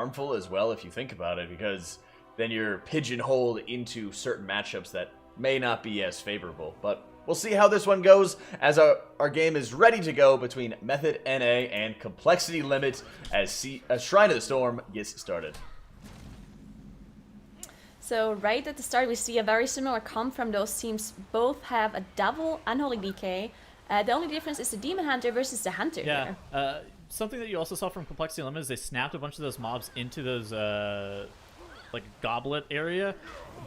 harmful as well if you think about it, because then you're pigeonholed into certain matchups that may not be as favorable. But we'll see how this one goes as our game is ready to go between Method NA and Complexity Limit as Shrine of the Storm gets started. So right at the start, we see a very similar comp from those teams. Both have a double Unholy DK. The only difference is the Demon Hunter versus the Hunter here. Something that you also saw from Complexity Limit is they snapped a bunch of those mobs into those like goblet area,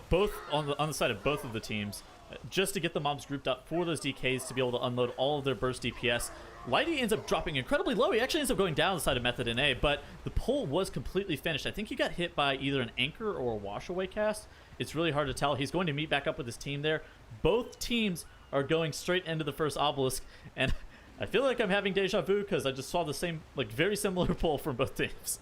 both on the side of both of the teams, just to get the mobs grouped up for those DKs to be able to unload all of their burst DPS. Lighty ends up dropping incredibly low. He actually ends up going down the side of Method NA, but the pull was completely finished. I think he got hit by either an anchor or a wash away cast. It's really hard to tell. He's going to meet back up with his team there. Both teams are going straight into the first obelisk, and I feel like I'm having deja vu because I just saw the same, like, very similar pull from both teams.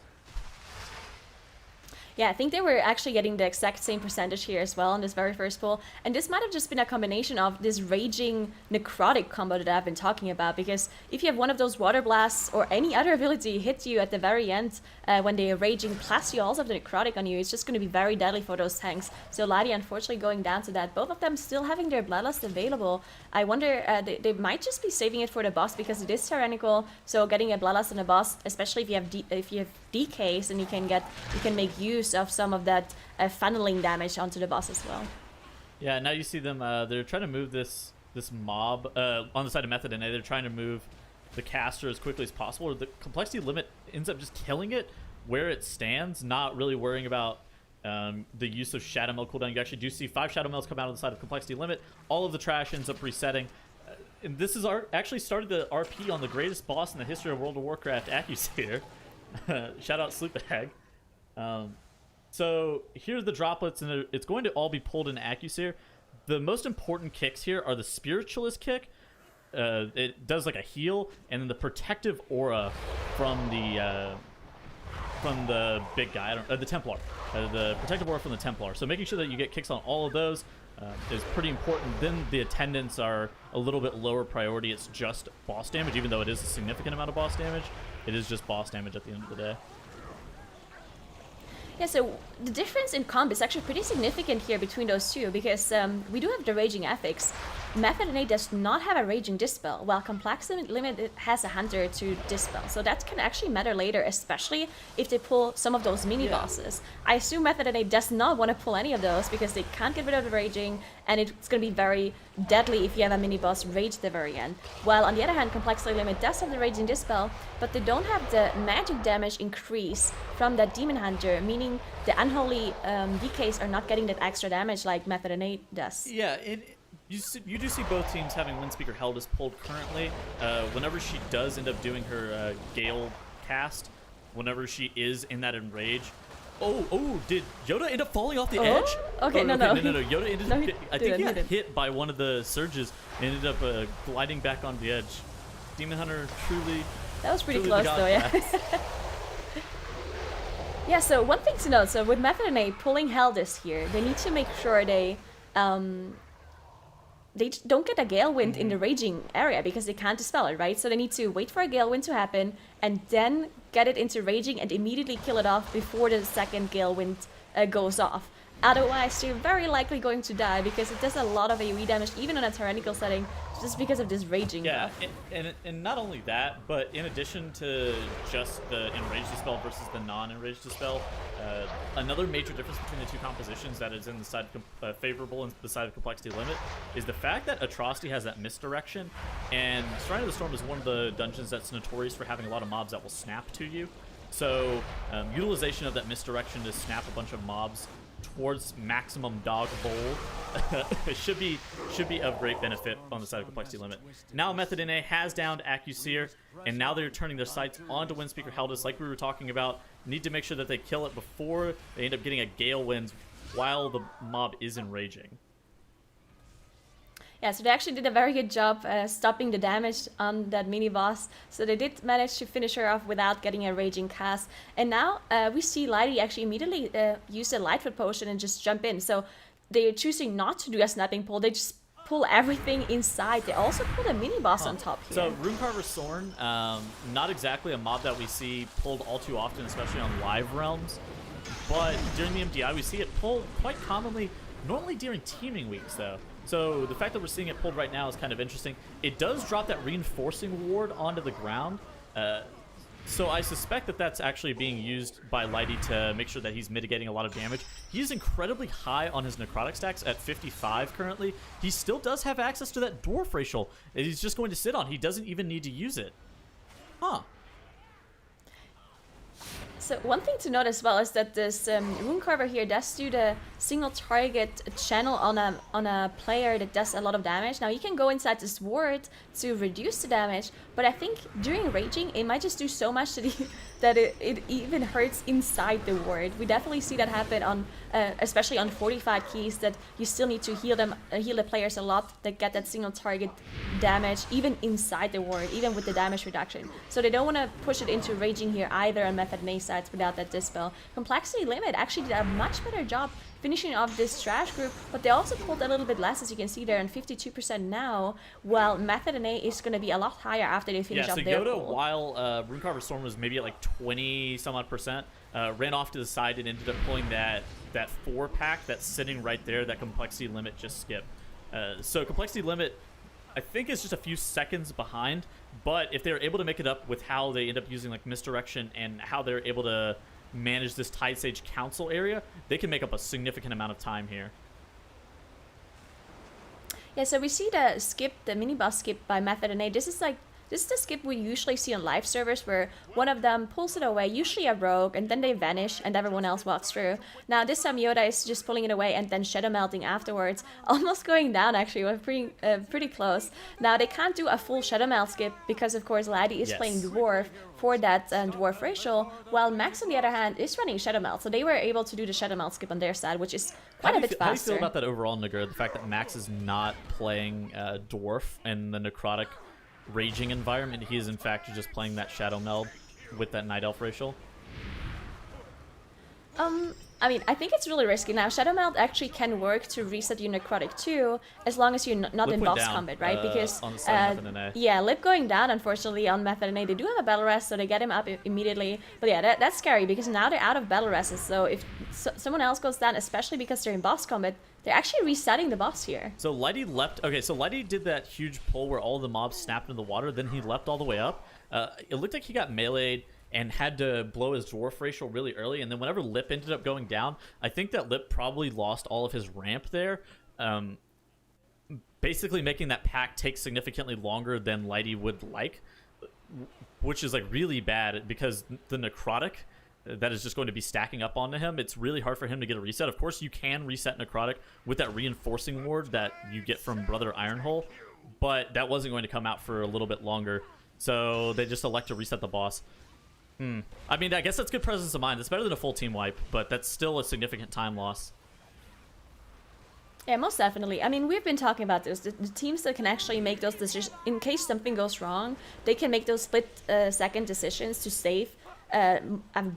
Yeah, I think they were actually getting the exact same percentage here as well in this very first pull. And this might have just been a combination of this raging necrotic combo that I've been talking about. Because if you have one of those water blasts or any other ability hit you at the very end when they are raging, plus you also have the necrotic on you, it's just going to be very deadly for those tanks. So Ladi unfortunately going down to that. Both of them still having their bloodlust available. I wonder, they might just be saving it for the boss because it is tyrannical. So getting a bloodlust on the boss, especially if you have DKs, and you can make use of some of that funneling damage onto the boss as well. Yeah, now you see them, they're trying to move this mob on the side of Method NA. They're trying to move the caster as quickly as possible. The Complexity Limit ends up just killing it where it stands, not really worrying about the use of Shadow Mail cooldown. You actually do see 5 Shadow Mails come out on the side of Complexity Limit. All of the trash ends up resetting. And this is actually started the RP on the greatest boss in the history of World of Warcraft, Accusator. Shout out Sleepbag. So here's the droplets, and it's going to all be pulled in Accusator. The most important kicks here are the Spiritualist kick. It does like a heal, and then the protective aura from the big guy, the Templar. The protective aura from the Templar. So making sure that you get kicks on all of those is pretty important. Then the attendants are a little bit lower priority. It's just boss damage, even though it is a significant amount of boss damage. It is just boss damage at the end of the day. Yeah, so the difference in comp is actually pretty significant here between those two, because we do have the Raging Ethics. Method NA does not have a Raging Dispel, while Complexity Limit has a Hunter to Dispel. So that can actually matter later, especially if they pull some of those mini-bosses. I assume Method NA does not want to pull any of those, because they can't get rid of the Raging, and it's going to be very deadly if you have a mini-boss rage at the very end. While on the other hand, Complexity Limit does have the Raging Dispel, but they don't have the magic damage increase from that Demon Hunter, meaning the Unholy DKs are not getting that extra damage like Method NA does. Yeah, you do see both teams having Windspeaker Heldis pulled currently. Whenever she does end up doing her Gale cast, whenever she is in that enrage. Oh, did Yoda end up falling off the edge? Okay, no. Yoda ended up I think he got hit by one of the surges and ended up gliding back on the edge. Demon Hunter truly... That was pretty close though, yeah. Yeah, so one thing to note, so with Method NA pulling Heldis here, they need to make sure they don't get a Gale Wind in the Raging area, because they can't dispel it, right? So they need to wait for a Gale Wind to happen, and then get it into Raging and immediately kill it off before the second Gale Wind goes off. Otherwise, you're very likely going to die, because it does a lot of AoE damage, even on a Tyrannical setting, just because of this Raging buff. And not only that, but in addition to just the Enraged Dispel versus the non-Enraged Dispel, another major difference between the two compositions that is in the side of favorable and the side of Complexity Limit is the fact that Atrocity has that misdirection, and Shrine of the Storm is one of the dungeons that's notorious for having a lot of mobs that will snap to you. So utilization of that misdirection to snap a bunch of mobs towards maximum dog bowl should be of great benefit on the side of Complexity Limit. Now Method NA has downed Accuseer, and now they're turning their sights onto Windspeaker Heldis, like we were talking about. Need to make sure that they kill it before they end up getting a Gale Wind while the mob is enraging. Yeah, so they actually did a very good job stopping the damage on that mini-boss. So they did manage to finish her off without getting a Raging cast. And now we see Lighty actually immediately use a Lightfoot potion and just jump in. So they're choosing not to do a snapping pull. They just pull everything inside. They also pulled a mini boss on top here. So Runecarver Sorn, not exactly a mob that we see pulled all too often, especially on live realms. But during the MDI, we see it pulled quite commonly, normally during teaming weeks, though. So the fact that we're seeing it pulled right now is kind of interesting. It does drop that reinforcing ward onto the ground. So I suspect that that's actually being used by Lighty to make sure that he's mitigating a lot of damage. He's incredibly high on his necrotic stacks at 55 currently. He still does have access to that dwarf racial that he's just going to sit on. He doesn't even need to use it. Huh. So one thing to note as well is that this Runecarver here does do the single target channel on a player that does a lot of damage. Now you can go inside this ward to reduce the damage, but I think during raging it might just do so much that it even hurts inside the ward. We definitely see that happen on especially on fortified keys, that you still need to heal the players a lot that get that single target damage even inside the ward, even with the damage reduction. So they don't want to push it into raging here either on Method and A sides without that dispel. Complexity Limit actually did a much better job finishing off this trash group, but they also pulled a little bit less, as you can see there, and 52% now, while Method and A is going to be a lot higher after they finish off their Yoda, pull. while Runecarver Storm was maybe at like 20 some odd percent, ran off to the side and ended up pulling that 4-pack that's sitting right there, that Complexity Limit just skipped. So Complexity Limit, I think, is just a few seconds behind, but if they're able to make it up with how they end up using like Misdirection and how they're able to manage this Tide Sage Council area, they can make up a significant amount of time here. Yeah, so we see the mini boss skip by Method and A. This is the skip we usually see on live servers, where one of them pulls it away, usually a rogue, and then they vanish and everyone else walks through. Now this time Yoda is just pulling it away and then shadow melting afterwards, almost going down actually. We're pretty close. Now they can't do a full shadow melt skip because of course Laddie is playing dwarf for that dwarf racial, while Max on the other hand is running shadow melt, so they were able to do the shadow melt skip on their side, which is quite a bit faster. How do you feel about that overall, Nigger? The fact that Max is not playing dwarf in the necrotic raging environment, he is in fact just playing that shadow meld with that night elf racial. I mean, I think it's really risky. Now, Shadow Meld actually can work to reset your Necrotic too, as long as you're not in boss combat, right? Because, on the side of Method and A. yeah, Lip going down, unfortunately, on Method and A, they do have a battle rest, so they get him up immediately. But yeah, that's scary, because now they're out of battle rests, so if someone else goes down, especially because they're in boss combat, they're actually resetting the boss here. So Lighty leapt. Okay, so Lighty did that huge pull where all the mobs snapped into the water, then he leapt all the way up. It looked like he got meleeed and had to blow his dwarf racial really early, and then whenever Lip ended up going down, I think that Lip probably lost all of his ramp there, basically making that pack take significantly longer than Lighty would like, which is like really bad, because the necrotic that is just going to be stacking up onto him, it's really hard for him to get a reset. Of course, you can reset necrotic with that reinforcing ward that you get from Brother Ironhole, but that wasn't going to come out for a little bit longer, so they just elect to reset the boss. I mean, I guess that's good presence of mind. It's better than a full team wipe, but that's still a significant time loss. Yeah, most definitely. I mean, we've been talking about this. The teams that can actually make those decisions, in case something goes wrong, they can make those split-second decisions to save a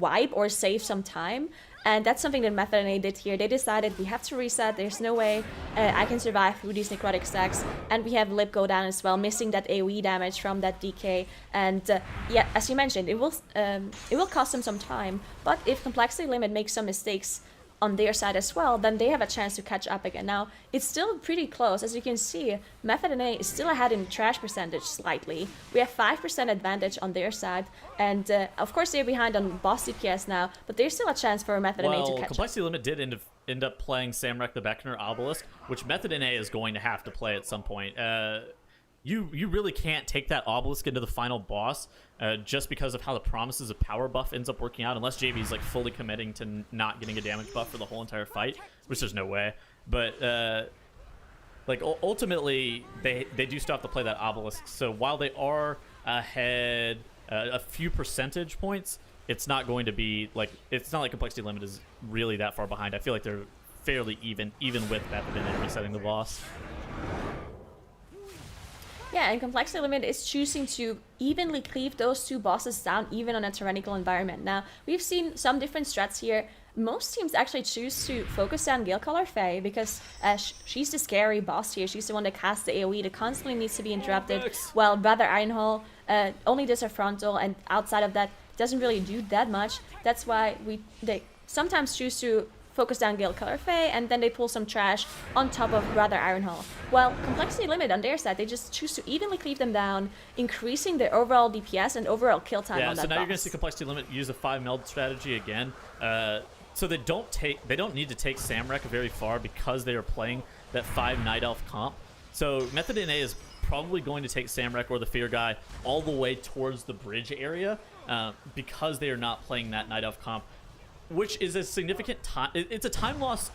wipe or save some time. And that's something that Method and A did here. They decided we have to reset. There's no way I can survive through these necrotic stacks. And we have Lip go down as well, missing that AoE damage from that DK. And yeah, as you mentioned, it will cost them some time. But if Complexity Limit makes some mistakes on their side as well, then they have a chance to catch up again. Now, it's still pretty close. As you can see, Method and A is still ahead in trash percentage slightly. We have 5% advantage on their side, and of course they're behind on boss DPS now, but there's still a chance for Method and A to catch up. Complexity Limit did end up playing Samrek the Beckner Obelisk, which Method and A is going to have to play at some point. You really can't take that Obelisk into the final boss just because of how the Promises of Power buff ends up working out, unless JV's like fully committing to not getting a damage buff for the whole entire fight, which there's no way. But like ultimately, they do still have to play that Obelisk. So while they are ahead a few percentage points, it's not going to be like, it's not like Complexity Limit is really that far behind. I feel like they're fairly even with Method and A resetting the boss. Yeah, and Complexity Limit is choosing to evenly cleave those two bosses down, even on a Tyrannical environment. Now, we've seen some different strats here. most teams actually choose to focus down Galecolor Fae because she's the scary boss here. She's the one that casts the AoE that constantly needs to be interrupted, while Brother Ironhall only does her frontal, and outside of that doesn't really do that much. That's why they sometimes choose to focus down Galecolor Fae, and then they pull some trash on top of Brother Ironhall. While Complexity Limit on their side, they just choose to evenly cleave them down, increasing their overall DPS and overall kill time on that so now boss. you're going to see Complexity Limit use a 5 meld strategy again. So they don't need to take Samrek very far because they are playing that 5 Night Elf comp. So Method NA is probably going to take Samrek or the Fear Guy all the way towards the bridge area because they are not playing that Night Elf comp, which is a significant time. It's a time loss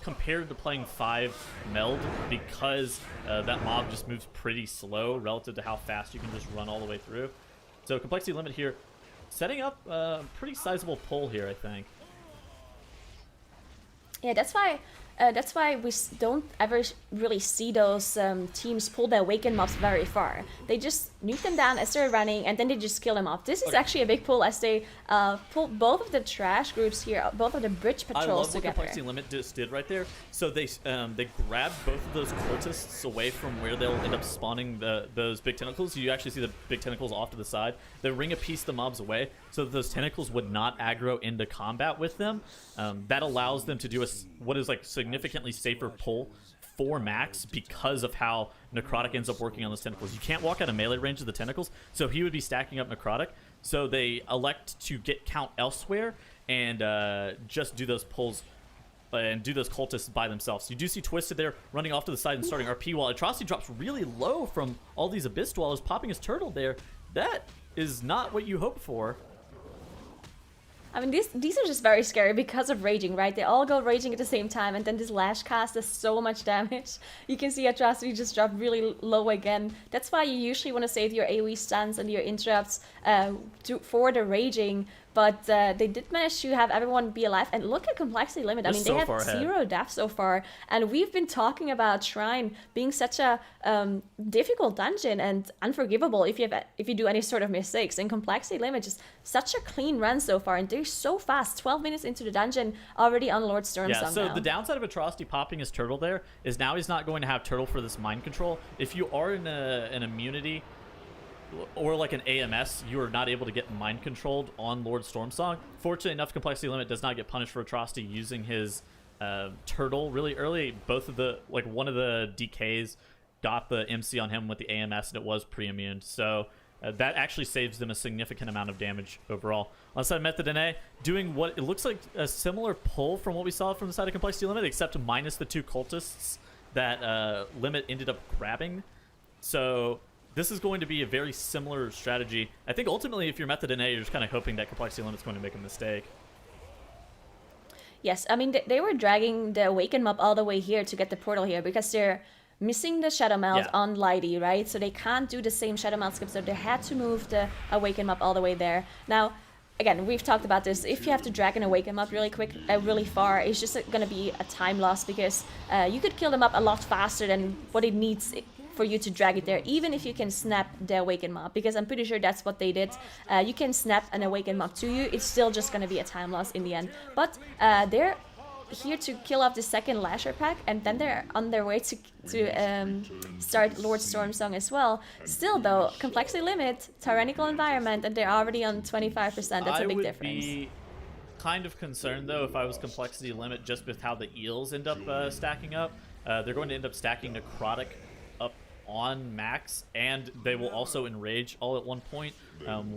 compared to playing 5 meld because that mob just moves pretty slow relative to how fast you can just run all the way through. So Complexity Limit here, setting up a pretty sizable pull here, I think. Yeah, that's why we don't ever really see those teams pull their Awaken mobs very far. They just nuke them down as they're running, and then they just kill them off. This is actually a big pull as they pull both of the trash groups here, both of the bridge patrols I love together. what Complexity Limit just did right there. So they grabbed both of those cultists away from where they'll end up spawning those big tentacles. You actually see the big tentacles off to the side. They ring a piece the mobs away so that those tentacles would not aggro into combat with them. That allows them to do what is like significantly safer pull for Max because of how Necrotic ends up working on those tentacles. You can't walk out of melee range of the tentacles, so he would be stacking up Necrotic. So they elect to get count elsewhere and just do those pulls and do those cultists by themselves. You do see Twisted there running off to the side and starting RP while Atrocity drops really low from all these Abyss Dwellers popping his turtle there. That is not what you hope for. I mean, these are just very scary because of raging, right? They all go raging at the same time, and then this lash cast does so much damage. You can see Atrocity just drop really low again. That's why you usually want to save your AoE stuns and your interrupts for the raging. But they did manage to have everyone be alive. And look at Complexity Limit. I mean, they had 0 deaths so far. And we've been talking about Shrine being such a difficult dungeon and unforgivable if you do any sort of mistakes. And Complexity Limit just such a clean run so far. And they're so fast. 12 minutes into the dungeon, already on Lord Stormsong. Yeah, so now. The downside of Atrocity popping his turtle there is now he's not going to have turtle for this mind control. If you are in an immunity or like an AMS, you are not able to get mind controlled on Lord Stormsong. Fortunately enough, Complexity Limit does not get punished for Atrocity using his turtle really early. One of the DKs got the MC on him with the AMS, and it was pre-immune. So that actually saves them a significant amount of damage overall. On the side of Method NA, doing what it looks like a similar pull from what we saw from the side of Complexity Limit, except minus the 2 cultists that Limit ended up grabbing. So this is going to be a very similar strategy. I think ultimately, if you're Method NA, you're just kind of hoping that Complexity Limit's going to make a mistake. Yes, I mean, they were dragging the Awaken mob all the way here to get the portal here because they're missing the Shadow Meld on Lighty, right? So they can't do the same Shadow Meld skip, so they had to move the Awaken mob all the way there. Now, again, we've talked about this. If you have to drag an Awaken mob really quick, really far, it's just going to be a time loss because you could kill them up a lot faster than what it needs for you to drag it there, even if you can snap the Awaken mob, because I'm pretty sure that's what they did. You can snap an Awaken mob to you. It's still just going to be a time loss in the end. But they're here to kill off the second Lasher pack, and then they're on their way to start Lord Stormsong as well. Still, though, Complexity Limit, Tyrannical environment, and they're already on 25%. That's a big difference. I would be kind of concerned, though, if I was Complexity Limit, just with how the Eels end up stacking up. They're going to end up stacking Necrotic up on Max, and they will also enrage all at one point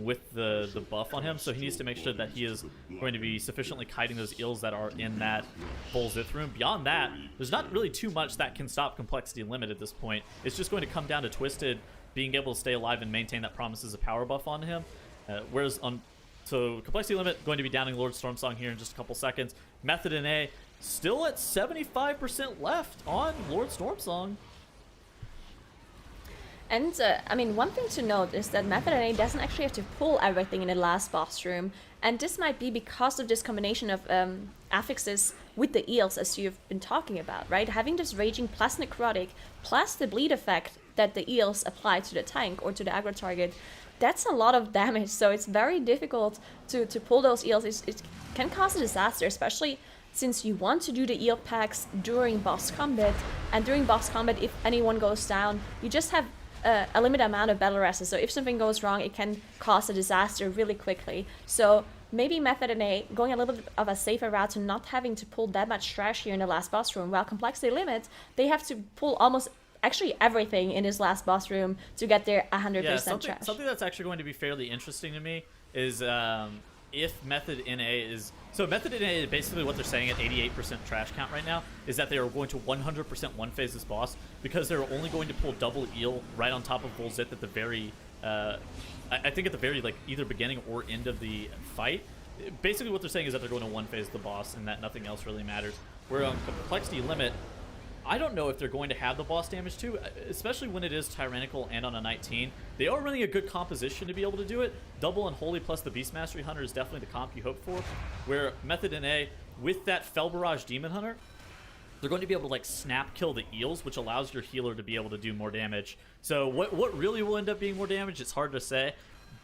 with the buff on him, so he needs to make sure that he is going to be sufficiently kiting those Eels that are in that full Zith room. Beyond that, there's not really too much that can stop Complexity Limit at this point. It's just going to come down to Twisted being able to stay alive and maintain that promises a power buff on him, so Complexity Limit going to be downing Lord Stormsong here in just a couple seconds. Method NA still at 75% left on Lord Stormsong. And, I mean, one thing to note is that Method NA doesn't actually have to pull everything in the last boss room, and this might be because of this combination of affixes with the Eels, as you've been talking about, right? Having this Raging plus Necrotic, plus the bleed effect that the Eels apply to the tank or to the aggro target, that's a lot of damage, so it's very difficult to pull those eels. It can cause a disaster, especially since you want to do the eel packs during boss combat, and during boss combat, if anyone goes down, you just have a limited amount of battle rests, so if something goes wrong, it can cause a disaster really quickly. So maybe Method and A going a little bit of a safer route to not having to pull that much trash here in the last boss room, while Complexity Limit, they have to pull almost actually everything in this last boss room to get their 100% trash. Something that's actually going to be fairly interesting to me is if Method NA is... So Method NA, basically what they're saying at 88% trash count right now, is that they are going to 100% one-phase this boss, because they're only going to pull double eel right on top of Volzith at the very... I think at the very, like, either beginning or end of the fight. Basically what they're saying is that they're going to one-phase the boss and that nothing else really matters. Where on Complexity Limit, I don't know if they're going to have the boss damage too, especially when it is Tyrannical and on a 19. They are running a good composition to be able to do it. Double Unholy plus the Beast Mastery Hunter is definitely the comp you hope for. Where Method NA, with that Fel Barrage Demon Hunter, they're going to be able to like snap kill the eels, which allows your healer to be able to do more damage. So what really will end up being more damage, it's hard to say.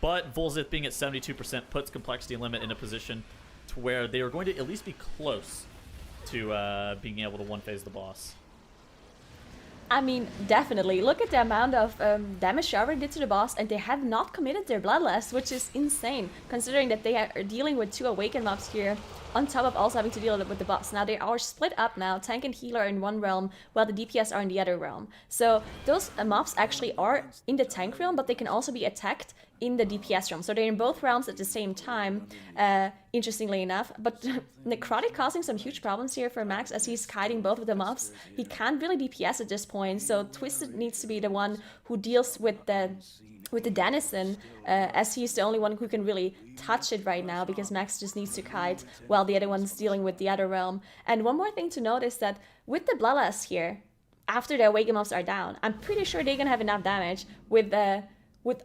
But Volzith being at 72% puts Complexity Limit in a position to where they are going to at least be close to being able to one-phase the boss. I mean, definitely. Look at the amount of damage they already did to the boss, and they have not committed their Bloodlust, which is insane, considering that they are dealing with 2 Awakened mobs here, on top of also having to deal with the boss. Now, they are split up now, tank and healer in one realm, while the DPS are in the other realm. So, those mobs actually are in the tank realm, but they can also be attacked in the DPS realm. So they're in both realms at the same time, interestingly enough. But Necrotic causing some huge problems here for Max as he's kiting both of the mobs. He can't really DPS at this point, so Twisted needs to be the one who deals with the Denizen, as he's the only one who can really touch it right now, because Max just needs to kite while the other one's dealing with the other realm. And one more thing to note is that with the Bloodlust here, after the Awakened mobs are down, I'm pretty sure they're gonna have enough damage with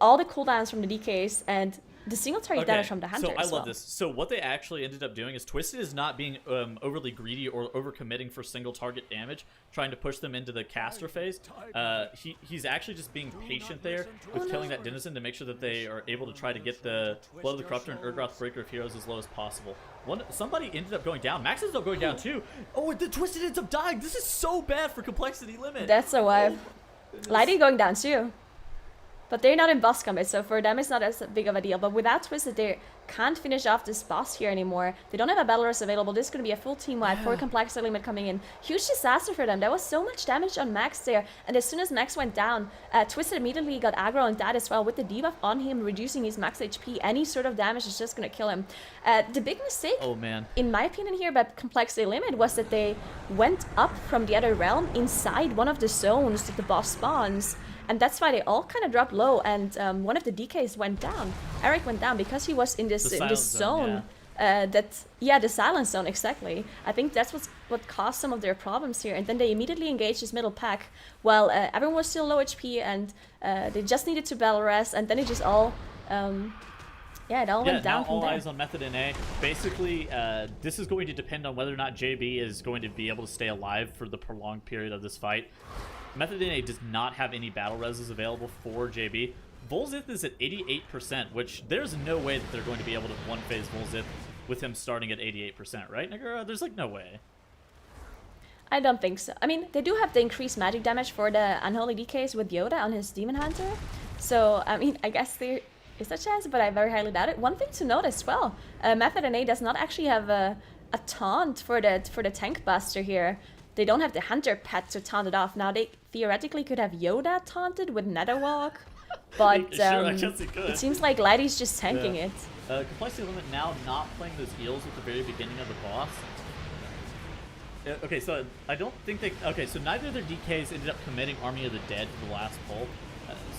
all the cooldowns from the DKs and the single target damage from the Hunter. So I love this. So what they actually ended up doing is Twisted is not being overly greedy or overcommitting for single target damage, trying to push them into the caster phase. He's actually just being patient there with killing that Denizen to make sure that they are able to try to get the Blood of the Corruptor and Urgroth Breaker of Heroes as low as possible. Somebody ended up going down. Max ended up going down too. Oh, the Twisted ends up dying. This is so bad for Complexity Limit. That's a wipe. Lighty going down too. But they're not in boss combat, so for them it's not as big of a deal. But without Twisted, they can't finish off this boss here anymore. They don't have a battle rest available. This is going to be a full team wipe for Complexity Limit coming in. Huge disaster for them. There was so much damage on Max there. And as soon as Max went down, Twisted immediately got aggro on that as well. With the debuff on him, reducing his max HP, any sort of damage is just going to kill him. The big mistake, in my opinion here, by Complexity Limit was that they went up from the other realm inside one of the zones that the boss spawns. And that's why they all kind of dropped low, and one of the DKs went down. Eric went down because he was in this zone. The silence zone, exactly. I think that's what caused some of their problems here. And then they immediately engaged this middle pack while everyone was still low HP, and they just needed to battle rest, and then it just all it all went down from there. All eyes on Method NA. Basically, this is going to depend on whether or not JB is going to be able to stay alive for the prolonged period of this fight. Method NA does not have any battle reses available for JB. Volzith is at 88%, which there's no way that they're going to be able to one-phase Volzith with him starting at 88%, right, Nagura? There's like no way. I don't think so. I mean, they do have the increased magic damage for the Unholy DKs with Yoda on his Demon Hunter. So, I mean, I guess there is a chance, but I very highly doubt it. One thing to note as well, Method NA does not actually have a taunt for the Tank Buster here. They don't have the Hunter pet to taunt it off. Now, they theoretically could have Yoda taunted with Netherwalk, but sure, I guess it could. It seems like Lighty's just tanking it. Complexity Limit now not playing those eels at the very beginning of the boss. Okay, so I don't think they... Okay, so neither of their DKs ended up committing Army of the Dead for the last pull.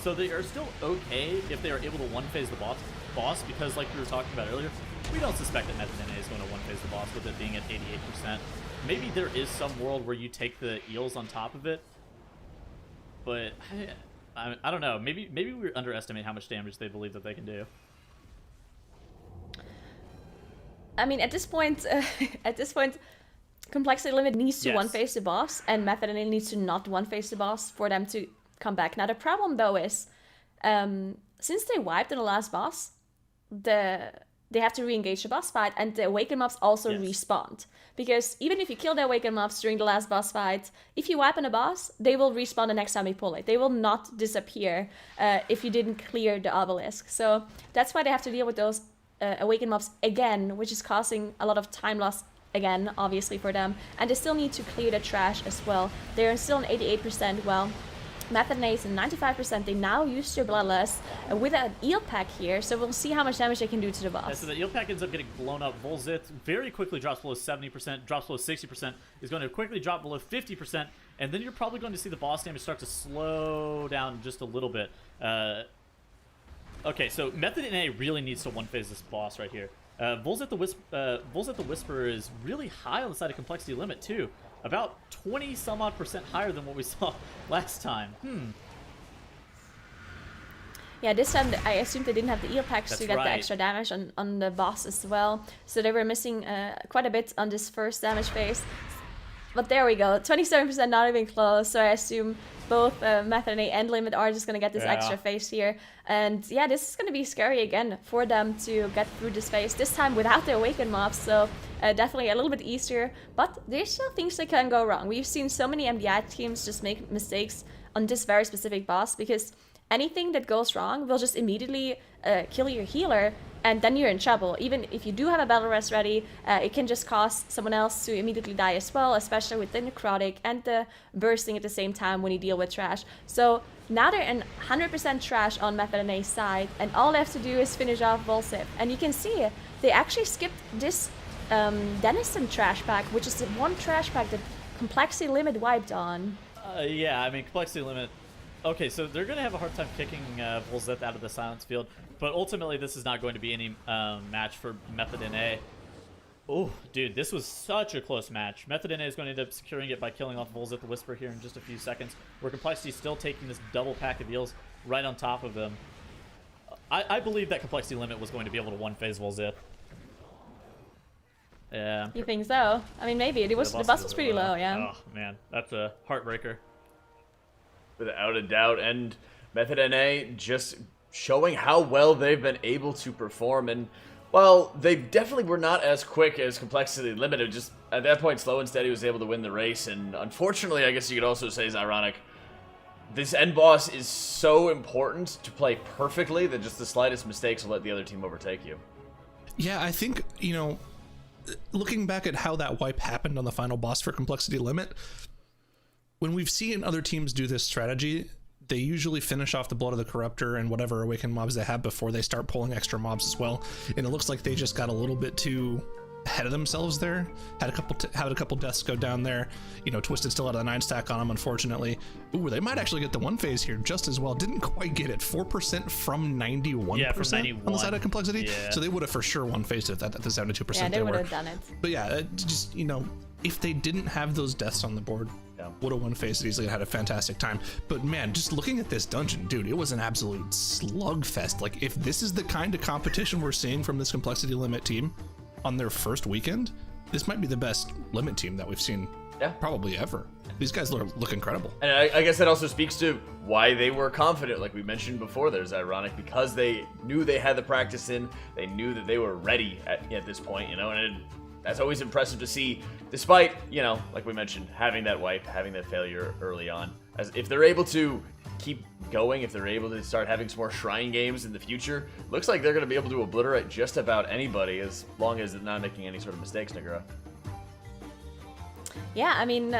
So they are still okay if they are able to one-phase the boss, because like we were talking about earlier, we don't suspect that Method NA is going to one-phase the boss with it being at 88%. Maybe there is some world where you take the eels on top of it, but I don't know. Maybe we underestimate how much damage they believe that they can do. I mean, at this point, Complexity Limit needs to one-phase the boss, and Method NA needs to not one-phase the boss for them to come back. Now, the problem, though, is since they wiped in the last boss, they have to re-engage the boss fight, and the awakened mobs also respawn. Because even if you kill the awakened mobs during the last boss fight, if you wipe on a boss, they will respawn the next time you pull it. They will not disappear if you didn't clear the obelisk. So that's why they have to deal with those awakened mobs again, which is causing a lot of time loss again, obviously, for them. And they still need to clear the trash as well. They're still on 88%, well, Method is 95%. They now use their Bloodlust with an eel pack here, so we'll see how much damage they can do to the boss. Yeah, so the eel pack ends up getting blown up. Volzith very quickly drops below 70%, drops below 60%, is going to quickly drop below 50%, and then you're probably going to see the boss damage start to slow down just a little bit. Okay, so Method in A really needs to one-phase this boss right here. Volzith the Whisperer is really high on the side of complexity limit, too. About 20-some-odd% higher than what we saw last time. Yeah, this time I assumed they didn't have the eel packs That's to get right. the extra damage on the boss as well. So they were missing quite a bit on this first damage phase. But there we go, 27%, not even close. So I assume both Method and Limit are just going to get this extra phase here. And yeah, this is going to be scary again for them to get through this phase. This time without the Awakened mobs, so definitely a little bit easier. But there's still things that can go wrong. We've seen so many MDI teams just make mistakes on this very specific boss, because anything that goes wrong will just immediately kill your healer, and then you're in trouble. Even if you do have a battle rest ready, it can just cause someone else to immediately die as well, especially with the Necrotic and the bursting at the same time when you deal with trash. So now they're in 100% trash on Method and A's side, and all they have to do is finish off Volsip. And you can see they actually skipped this Denizen trash pack, which is the one trash pack that Complexity Limit wiped on. Yeah, I mean, Complexity Limit... Okay, so they're going to have a hard time kicking Volzith out of the Silence Field, but ultimately this is not going to be any match for Method in A. Oh, dude, this was such a close match. Method in A is going to end up securing it by killing off Volzith the Whisper here in just a few seconds, where Complexity is still taking this double pack of eels right on top of them. I believe that Complexity Limit was going to be able to one-phase Volzith. Yeah. You think so? I mean, maybe. The boss was pretty low, yeah. Oh, man, that's a heartbreaker. Without a doubt, and Method NA just showing how well they've been able to perform. And while they definitely were not as quick as Complexity Limited, just at that point Slow and Steady was able to win the race. And unfortunately, I guess you could also say is ironic, this end boss is so important to play perfectly that just the slightest mistakes will let the other team overtake you. Yeah, I think, you know, looking back at how that wipe happened on the final boss for Complexity Limit, when we've seen other teams do this strategy, they usually finish off the Blood of the Corruptor and whatever awakened mobs they have before they start pulling extra mobs as well. And it looks like they just got a little bit too ahead of themselves there. Had a couple deaths go down there. You know, Twisted still had a 9 stack on them, unfortunately. Ooh, they might actually get the one phase here just as well. Didn't quite get it. 4% from 91% yeah, from 91. on the side of Complexity. Yeah. So they would have for sure one phased it at the 72%. Yeah, they would have done it. But yeah, just, you know, if they didn't have those deaths on the board, would have one phased it easily and had a fantastic time. But man, just looking at this dungeon, dude, it was an absolute slugfest. Like, if this is the kind of competition we're seeing from this Complexity Limit team on their first weekend, this might be the best Limit team that we've seen probably ever. These guys look incredible. And I guess that also speaks to why they were confident, like we mentioned before. There's ironic, because they knew they had the practice in, they knew that they were ready at this point, you know, and that's always impressive to see, despite, you know, like we mentioned, having that wipe, having that failure early on. As if they're able to keep going, if they're able to start having some more shrine games in the future, looks like they're going to be able to obliterate just about anybody, as long as they're not making any sort of mistakes, Nagura. Yeah, I mean,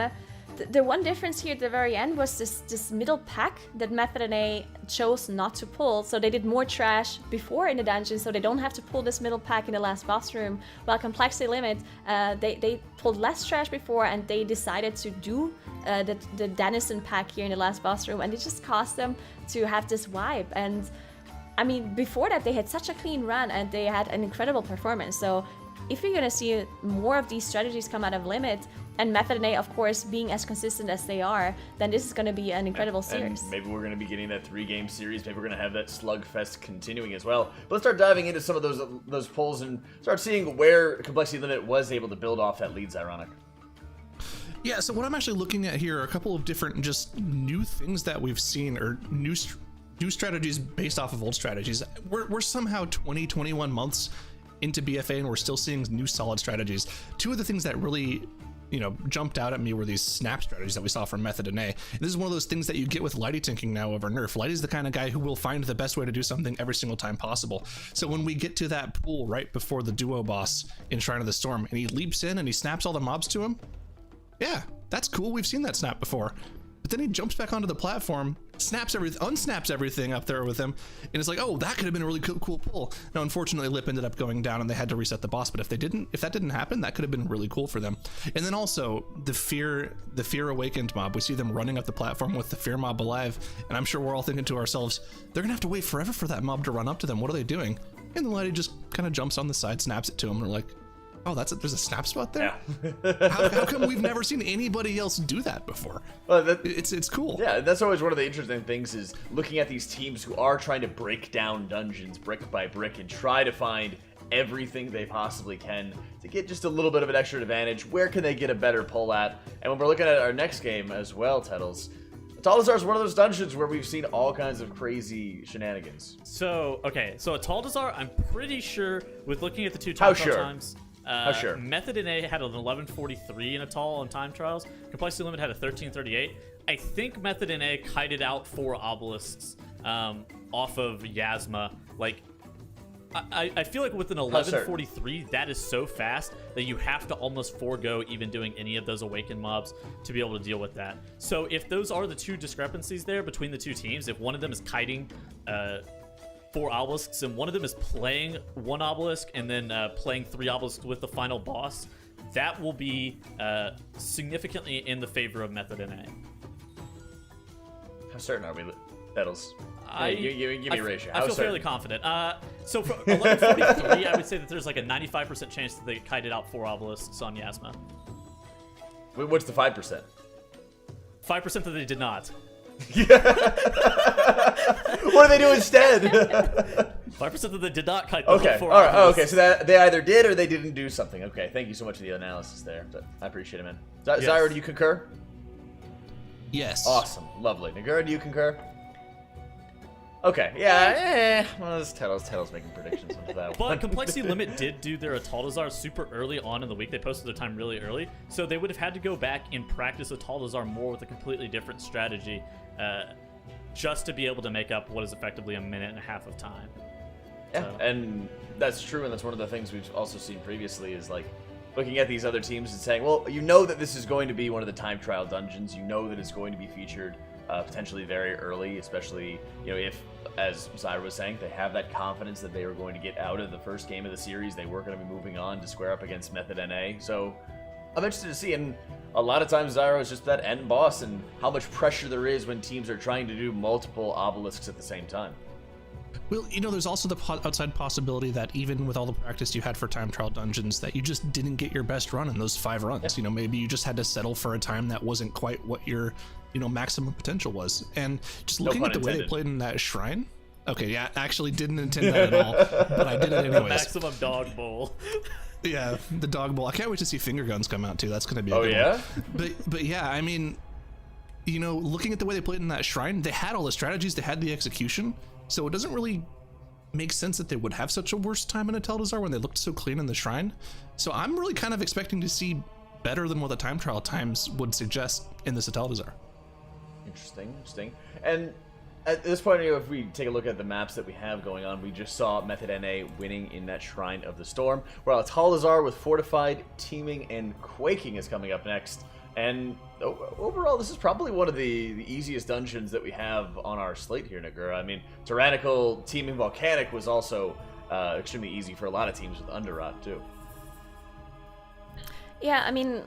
the one difference here at the very end was this middle pack that Method and A chose not to pull. So they did more trash before in the dungeon, so they don't have to pull this middle pack in the last boss room. While Complexity Limit, they pulled less trash before, and they decided to do the Denizen pack here in the last boss room, and it just caused them to have this wipe. And I mean, before that, they had such a clean run, and they had an incredible performance. So if you're gonna see more of these strategies come out of Limit, and Method and A, of course, being as consistent as they are, then this is going to be an incredible series. And maybe we're going to be getting that 3-game series. Maybe we're going to have that slugfest continuing as well. But let's start diving into some of those polls and start seeing where Complexity Limit was able to build off that lead, Ironic. Yeah, so what I'm actually looking at here are a couple of different just new things that we've seen, or new do strategies based off of old strategies. We're somehow 21 months into BFA and we're still seeing new solid strategies. Two of the things that really, jumped out at me were these snap strategies that we saw from Method and A. And this is one of those things that you get with Lighty tinking now over Nerf. Lighty's the kind of guy who will find the best way to do something every single time possible. So when we get to that pool right before the duo boss in Shrine of the Storm and he leaps in and he snaps all the mobs to him, yeah, that's cool. We've seen that snap before. But then he jumps back onto the platform, unsnaps everything up there with him, and it's like, oh, that could have been a really cool pull. Now, unfortunately, Lip ended up going down, and they had to reset the boss. But if that didn't happen, that could have been really cool for them. And then also the fear awakened mob. We see them running up the platform with the fear mob alive, and I'm sure we're all thinking to ourselves, they're gonna have to wait forever for that mob to run up to them. What are they doing? And the lady just kind of jumps on the side, snaps it to him, and we're like, oh, there's a snap spot there? Yeah. how come we've never seen anybody else do that before? Well, it's cool. Yeah, that's always one of the interesting things is looking at these teams who are trying to break down dungeons brick by brick and try to find everything they possibly can to get just a little bit of an extra advantage. Where can they get a better pull at? And when we're looking at our next game as well, Tettles, Atal'Dazar is one of those dungeons where we've seen all kinds of crazy shenanigans. So Atal'Dazar, I'm pretty sure, with looking at the two How time sure? times... Sure. Method in A had an 11:43 in Atal on time trials. Complexity Limit had a 13:38. I think Method in A kited out 4 obelisks off of Yasma. Like, I feel like with an 11:43, that is so fast that you have to almost forego even doing any of those awakened mobs to be able to deal with that. So if those are the two discrepancies there between the two teams, if one of them is kiting 4 obelisks and one of them is playing 1 obelisk and then playing 3 obelisks with the final boss, that will be significantly in the favor of Method in A. How certain are we, Bettles? Give me a ratio. I feel fairly confident. So for 11:43, I would say that there's like a 95% chance that they kited out 4 obelisks on Yasma. What's the 5%? 5% that they did not. What do they do instead? 5% that they did not kite. Okay, 4 all right. Oh, obelisks. okay, so that they either did or they didn't do something. Okay, thank you so much for the analysis there. But I appreciate it, man. Zyra, do you concur? Yes. Awesome, lovely. Nagura, do you concur? Okay, yeah, well, this Tettle's making predictions into that one. But Complexity Limit did do their Atal'Dazar super early on in the week. They posted their time really early, so they would have had to go back and practice Atal'Dazar more with a completely different strategy, just to be able to make up what is effectively a minute and a half of time. Yeah, and that's true, and that's one of the things we've also seen previously is like looking at these other teams and saying, well, you know that this is going to be one of the time trial dungeons. You know that it's going to be featured potentially very early, especially if, as Zyra was saying, they have that confidence that they were going to get out of the first game of the series. They were going to be moving on to square up against Method NA. So I'm interested to see, and a lot of times Zyra is just that end boss and how much pressure there is when teams are trying to do multiple obelisks at the same time. Well, there's also the outside possibility that even with all the practice you had for time trial dungeons, that you just didn't get your best run in those 5 runs. Yeah. Maybe you just had to settle for a time that wasn't quite what your, maximum potential was. And just looking at the way they played in that shrine. Okay, yeah, actually didn't intend that at all, but I did it anyways. The maximum dog bowl. Yeah, the dog bowl. I can't wait to see finger guns come out too. That's going to be a good one. But yeah, I mean, looking at the way they played in that shrine, they had all the strategies, they had the execution. So it doesn't really make sense that they would have such a worse time in Atal'Dazar when they looked so clean in the shrine. So I'm really kind of expecting to see better than what the time trial times would suggest in this Atal'Dazar. Interesting. And at this point, if we take a look at the maps that we have going on, we just saw Method NA winning in that Shrine of the Storm, while Atal'Dazar with Fortified, Teaming, and Quaking is coming up next. And overall, this is probably one of the easiest dungeons that we have on our slate here, Nagura. I mean, Tyrannical, Teaming, Volcanic was also extremely easy for a lot of teams with Underrot, too. Yeah, I mean,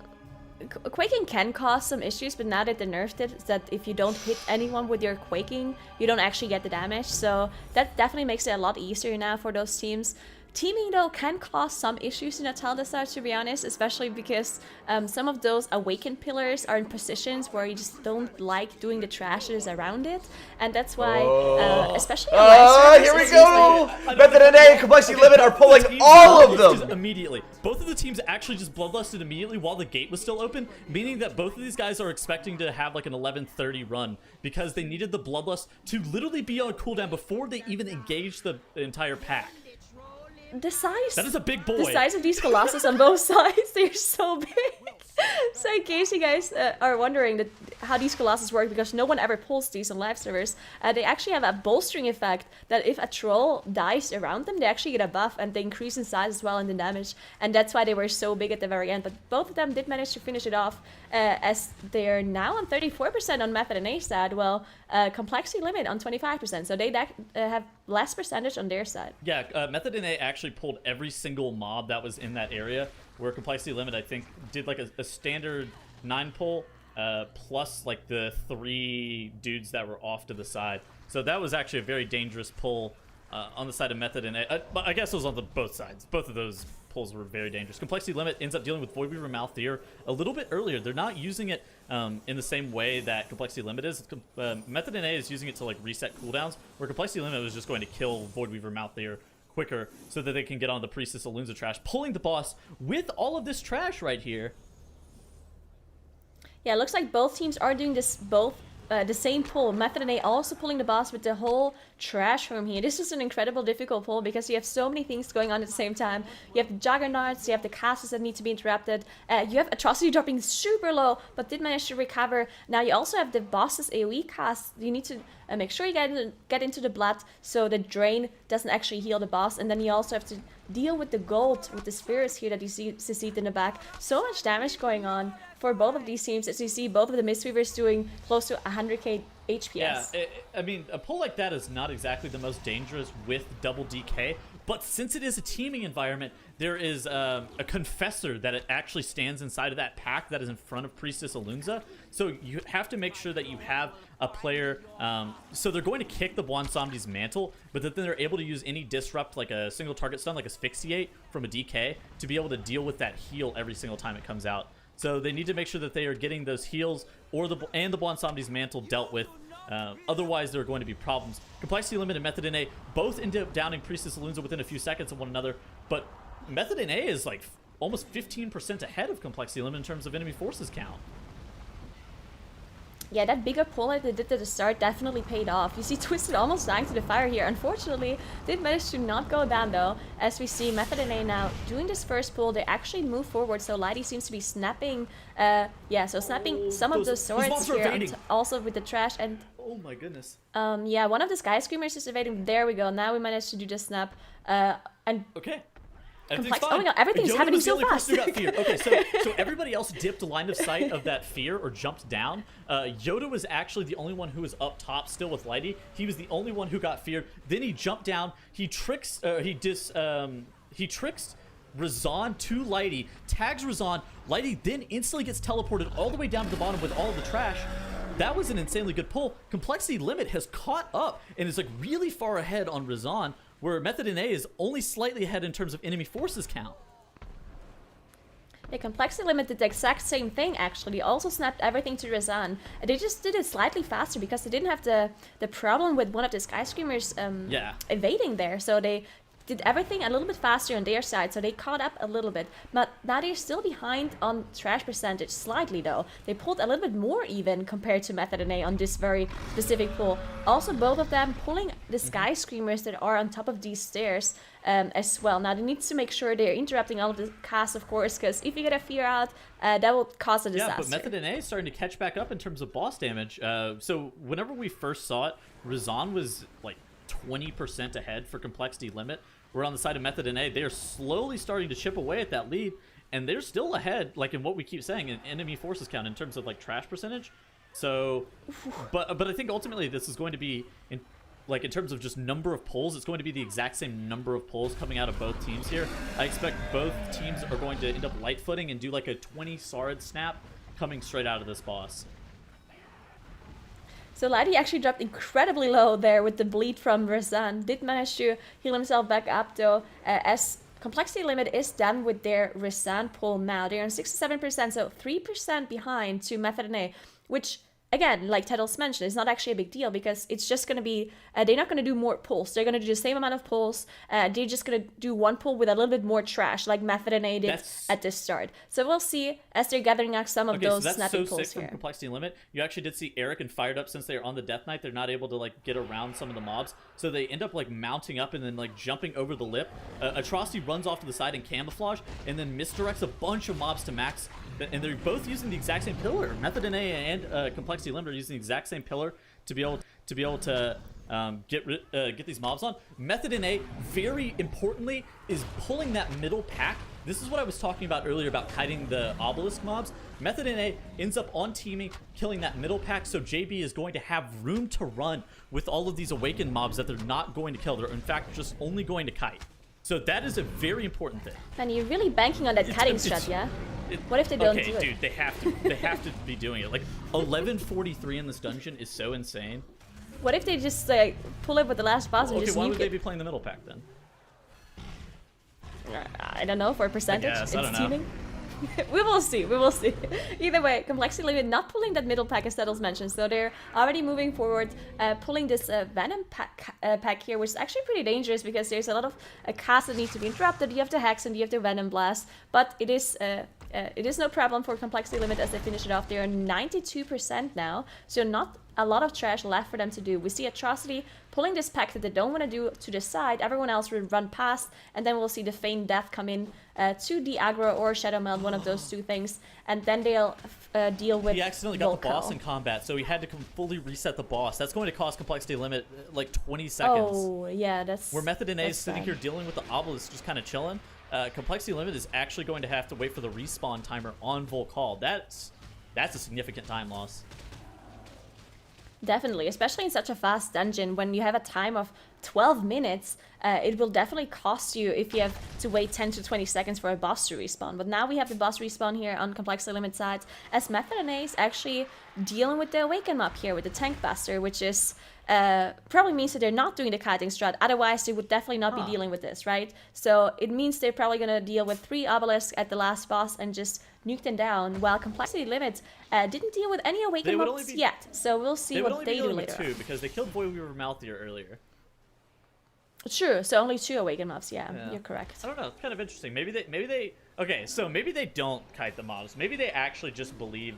Quaking can cause some issues, but now that they nerfed it, that if you don't hit anyone with your Quaking, you don't actually get the damage. So that definitely makes it a lot easier now for those teams. Teaming, though, can cause some issues in Atal'Dazar, to be honest, especially because some of those awakened pillars are in positions where you just don't like doing the trashes around it, and that's why, especially on live servers, Here we it seems go! like- Method and A, Complexity Limit are pulling Teams all of just them! immediately. Both of the teams actually just bloodlusted immediately while the gate was still open, meaning that both of these guys are expecting to have like an 11:30 run because they needed the bloodlust to literally be on cooldown before they even engaged the entire pack. The size. That is a big boy. The size of these colossus on both sides, they're so big. So in case you guys are wondering how these colossus work, because no one ever pulls these on live servers, they actually have a bolstering effect that if a troll dies around them, they actually get a buff and they increase in size as well and the damage. And that's why they were so big at the very end. But both of them did manage to finish it off as they're now on 34% on Method and A side, while Complexity Limit on 25%. So they have less percentage on their side. Yeah, Method and A actually pulled every single mob that was in that area, where Complexity Limit, I think, did like a standard 9 pull, plus like the 3 dudes that were off to the side. So that was actually a very dangerous pull on the side of Method and A. But I guess it was on both sides. Both of those pulls were very dangerous. Complexity Limit ends up dealing with Voidweaver Malthier a little bit earlier. They're not using it in the same way that Complexity Limit is. Method and A is using it to like reset cooldowns, where Complexity Limit was just going to kill Voidweaver Malthier quicker so that they can get on the Priestess Alunza trash, pulling the boss with all of this trash right here. Yeah, it looks like both teams are doing this the same pull. Method and A also pulling the boss with the whole trash from here. This is an incredible difficult pull because you have so many things going on at the same time. You have the Juggernauts, you have the castles that need to be interrupted, you have Atrocity dropping super low but did manage to recover. Now you also have the boss's AoE cast. You need to make sure you get into the blood so the drain doesn't actually heal the boss, and then you also have to deal with the gold, with the spirits here that you see CC'd in the back. So much damage going on for both of these teams, as you see both of the Mistweavers doing close to 100k HPS. Yeah, I mean, a pull like that is not exactly the most dangerous with double DK, but since it is a teaming environment, there is a Confessor that it actually stands inside of that pack that is in front of Priestess Alunza. So you have to make sure that you have a player, so they're going to kick the Bwonsamdi's mantle, but that then they're able to use any disrupt, like a single target stun, like Asphyxiate from a DK, to be able to deal with that heal every single time it comes out. So they need to make sure that they are getting those heals and the Bwonsamdi's mantle dealt with. Otherwise, there are going to be problems. Complexity Limit and Method NA both end up downing Priestess Alunza within a few seconds of one another, but Method NA is like almost 15% ahead of Complexity Limit in terms of enemy forces count. Yeah, that bigger pull that they did at the start definitely paid off. You see Twisted almost dying to the fire here. Unfortunately, did manage to not go down though. As we see Method and A now doing this first pull, they actually move forward. So Lighty seems to be snapping, snapping some of those swords here, also with the trash. And oh my goodness. Yeah, one of the Sky Screamers is evading. There we go. Now we managed to do the snap. And okay. Complex. Oh my god, everything's happening so fast. Okay, so everybody else dipped line of sight of that fear or jumped down. Yoda was actually the only one who was up top still with Lighty. He was the only one who got feared. Then he jumped down. He tricks Razan to Lighty, tags Razan. Lighty then instantly gets teleported all the way down to the bottom with all of the trash. That was an insanely good pull. Complexity Limit has caught up and is like really far ahead on Razan, where Method NA is only slightly ahead in terms of enemy forces count. The Complexity Limit did the exact same thing actually. They also snapped everything to Razan. They just did it slightly faster because they didn't have the problem with one of the Sky Screamers evading there. So they did everything a little bit faster on their side, so they caught up a little bit. But now they're still behind on trash percentage, slightly though. They pulled a little bit more even compared to Method NA on this very specific pull. Also, both of them pulling the Sky Screamers that are on top of these stairs as well. Now they need to make sure they're interrupting all of the casts, of course, because if you get a fear out, that will cause a disaster. Yeah, but Method NA is starting to catch back up in terms of boss damage. So whenever we first saw it, Razan was like 20% ahead for Complexity Limit. We're on the side of Method NA. They are slowly starting to chip away at that lead, and they're still ahead, like in what we keep saying, in enemy forces count in terms of like trash percentage. So, but I think ultimately this is going to be, in terms of just number of pulls, it's going to be the exact same number of pulls coming out of both teams here. I expect both teams are going to end up light footing and do like a 20 Sarid snap coming straight out of this boss. So Lady actually dropped incredibly low there with the bleed from Razan. Did manage to heal himself back up though, as Complexity Limit is done with their Razan pull now. They're on 67%, so 3% behind to Method and A, which, again, like Tettles mentioned, is not actually a big deal because it's just going to be, they're not going to do more pulls. They're going to do the same amount of pulls. They're just going to do one pull with a little bit more trash, like Method and A did at the start. So we'll see as they're gathering up some of those snappy pulls sick here. From Complexity Limit. You actually did see Eric and Fired Up since they're on the Death Knight. They're not able to like get around some of the mobs, so they end up like mounting up and then like jumping over the lip. Atrocity runs off to the side and camouflage, and then misdirects a bunch of mobs to max. And they're both using the exact same pillar. Method and A and Complexity Limit are using the exact same pillar to be able to get these mobs on. Method and A, very importantly, is pulling that middle pack. This is what I was talking about earlier about kiting the obelisk mobs. Method and A ends up on teaming, killing that middle pack, so JB is going to have room to run with all of these awakened mobs that they're not going to kill. They're in fact just only going to kite. So that is a very important thing. And you're really banking on that kiting strat, yeah? What if they don't do it? Okay, dude, they have to be doing it. Like 1143 in this dungeon is so insane. What if they just pull it with the last boss and just why nuke would they it? be playing the middle pack then? I don't know, for a percentage. I don't know. Teaming. We will see. Either way, Complexity Limit not pulling that middle pack as Settles mentioned, so they're already moving forward, pulling this Venom pack here, which is actually pretty dangerous because there's a lot of casts that need to be interrupted. You have the Hex and you have the Venom Blast, but it is no problem for Complexity Limit as they finish it off. They're 92% now, so not a lot of trash left for them to do. We see Atrocity pulling this pack that they don't want to do to the side. Everyone else will run past, and then we'll see the Feigned Death come in to the aggro or Shadow Meld, one of those two things, and then they'll deal with He accidentally got the boss in combat, so he had to fully reset the boss. That's going to cost Complexity Limit like 20 seconds. Oh, yeah, that's... Where Method and A is sitting bad. here dealing with the obelisk, just kind of chilling. Complexity Limit is actually going to have to wait for the respawn timer on Volcall. That's a significant time loss. Definitely, especially in such a fast dungeon when you have a time of 12 minutes, it will definitely cost you if you have to wait 10 to 20 seconds for a boss to respawn. But now we have the boss respawn here on Complexity Limit side, as Method and A is actually dealing with the Awaken mob here with the Tank Buster, which is probably means that they're not doing the kiting strat, otherwise they would definitely not be dealing with this, right? So it means they're probably going to deal with 3 obelisks at the last boss and just nuke them down, while Complexity Limit didn't deal with any Awaken mobs yet, so we'll see what they do later. Two, because they killed Voidweaver Malthier earlier. True, so only 2 Awaken mobs, yeah, you're correct. I don't know, it's kind of interesting. Maybe they okay, so maybe they don't kite the mobs. Maybe they actually just believe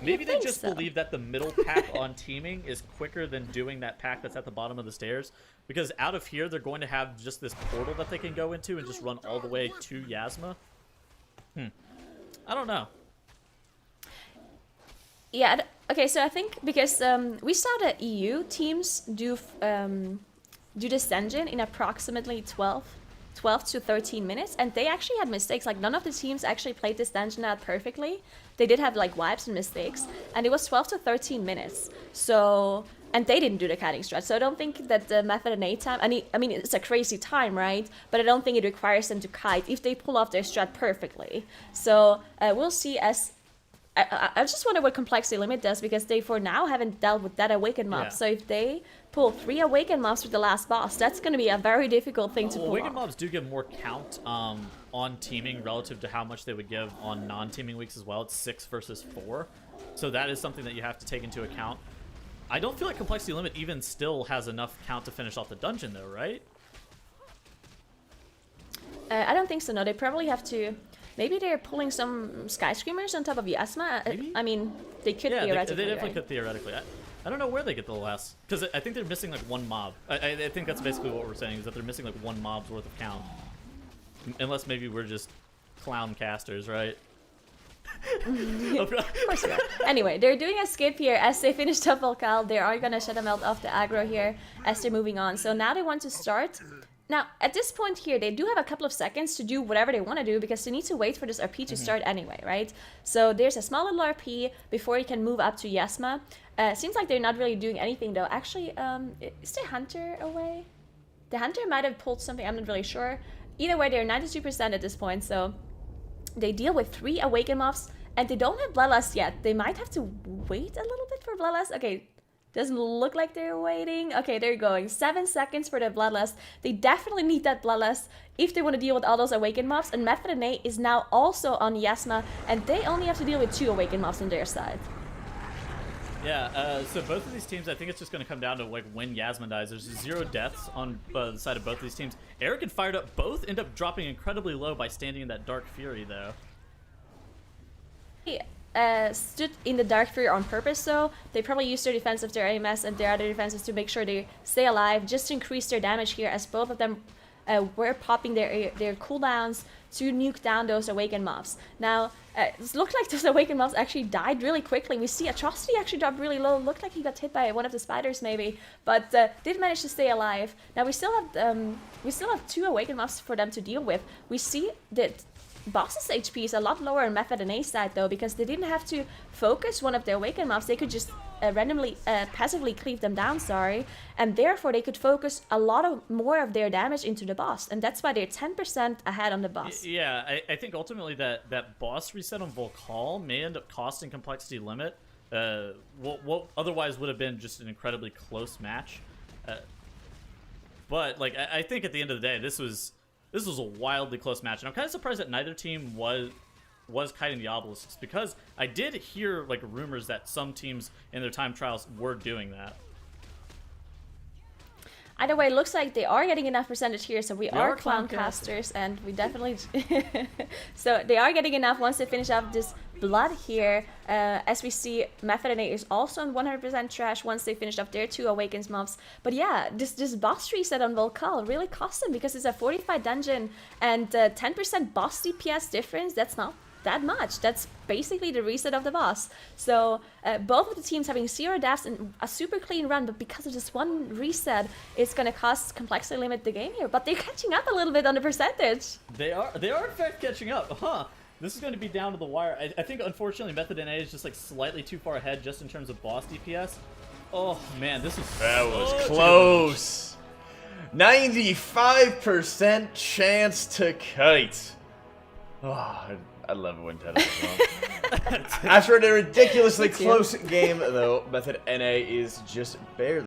believe that the middle pack on teaming is quicker than doing that pack that's at the bottom of the stairs, because out of here they're going to have just this portal that they can go into and just run all the way to Yasma. I don't know. Yeah, okay, so I think because we saw the EU teams do this dungeon in approximately 12 to 13 minutes, and they actually had mistakes. Like, none of the teams actually played this dungeon out perfectly. They did have like wipes and mistakes, and it was 12 to 13 minutes. So, and they didn't do the kiting strat, so I don't think that the Method and A time, I mean, it's a crazy time, right? But I don't think it requires them to kite if they pull off their strat perfectly. So we'll see. As I just wonder what Complexity Limit does, because they for now haven't dealt with that Awaken mob. Yeah. So if they pull 3 Awaken mobs with the last boss, that's going to be a very difficult thing to pull Awaken off. mobs do give more count on teaming relative to how much they would give on non-teaming weeks as well. It's 6 versus 4. So that is something that you have to take into account. I don't feel like Complexity Limit even still has enough count to finish off the dungeon though, right? I don't think so, no. They probably have to... Maybe they're pulling some Sky Screamers on top of Yasma. Maybe? I mean, they could Yeah, theoretically, they definitely right? could theoretically. I don't know where they get the last... Because I think they're missing like 1 mob. I think that's basically what we're saying, is that they're missing like 1 mob's worth of count. Unless maybe we're just clown casters, right? Of course we are. Anyway, they're doing a skip here as they finished up Volcall. They are going to Shadow Melt off the aggro here as they're moving on. So now they want to start. Now, at this point here, they do have a couple of seconds to do whatever they want to do, because they need to wait for this RP to start anyway, right? So there's a small little RP before you can move up to Yasma. Seems like they're not really doing anything, though. Actually, is the Hunter away? The Hunter might have pulled something, I'm not really sure. Either way, they're 92% at this point, so they deal with 3 Awaken mobs, and they don't have Bloodlust yet. They might have to wait a little bit for Bloodlust. Okay, Doesn't look like they're waiting. Okay, they're going. 7 seconds for the Bloodlust. They definitely need that Bloodlust if they want to deal with all those Awakened mobs. And Method and A is now also on Yasma, and they only have to deal with 2 Awakened mobs on their side. Yeah, so both of these teams, I think it's just going to come down to like when Yasma dies. There's 0 deaths on the side of both of these teams. Eric and Fired Up both end up dropping incredibly low by standing in that Dark Fury, though. Stood in the Dark Fury on purpose, so they probably used their defense of their AMS and their other defenses to make sure they stay alive, just to increase their damage here, as both of them were popping their cooldowns to nuke down those Awakened mobs. Now, it looked like those Awakened mobs actually died really quickly. We see Atrocity actually dropped really low. Looked like he got hit by one of the spiders maybe, but did manage to stay alive. Now we still have 2 Awakened mobs for them to deal with. We see that Boss's HP is a lot lower on Method and A side though, because they didn't have to focus one of their Awakened mobs. They could just randomly, passively cleave them down, and therefore they could focus a lot more of their damage into the boss, and that's why they're 10% ahead on the boss. Yeah, I think ultimately that boss reset on Volcal may end up costing Complexity Limit what otherwise would have been just an incredibly close match. But like I think at the end of the day, this was a wildly close match, and I'm kind of surprised that neither team was kiting the obelisks, because I did hear like rumors that some teams in their time trials were doing that. Either way, it looks like they are getting enough percentage here, so we are clown casters, and we definitely so they are getting enough once they finish up this blood here. As we see, Method and A is also on 100% trash once they finished up their 2 Awakens mobs. But yeah, this boss reset on Volcal really cost them, because it's a fortified dungeon, and 10% boss DPS difference, that's not that much. That's basically the reset of the boss. So both of the teams having 0 deaths and a super clean run, but because of this one reset, it's going to cost Complexity Limit the game here. But they're catching up a little bit on the percentage. They are in fact catching up, huh? This is going to be down to the wire. I think unfortunately Method and A is just like slightly too far ahead just in terms of boss DPS. Oh man, this was close. 95% chance to kite. Oh, I love it when Ted is wrong. After a ridiculously close game, though, Method NA is just barely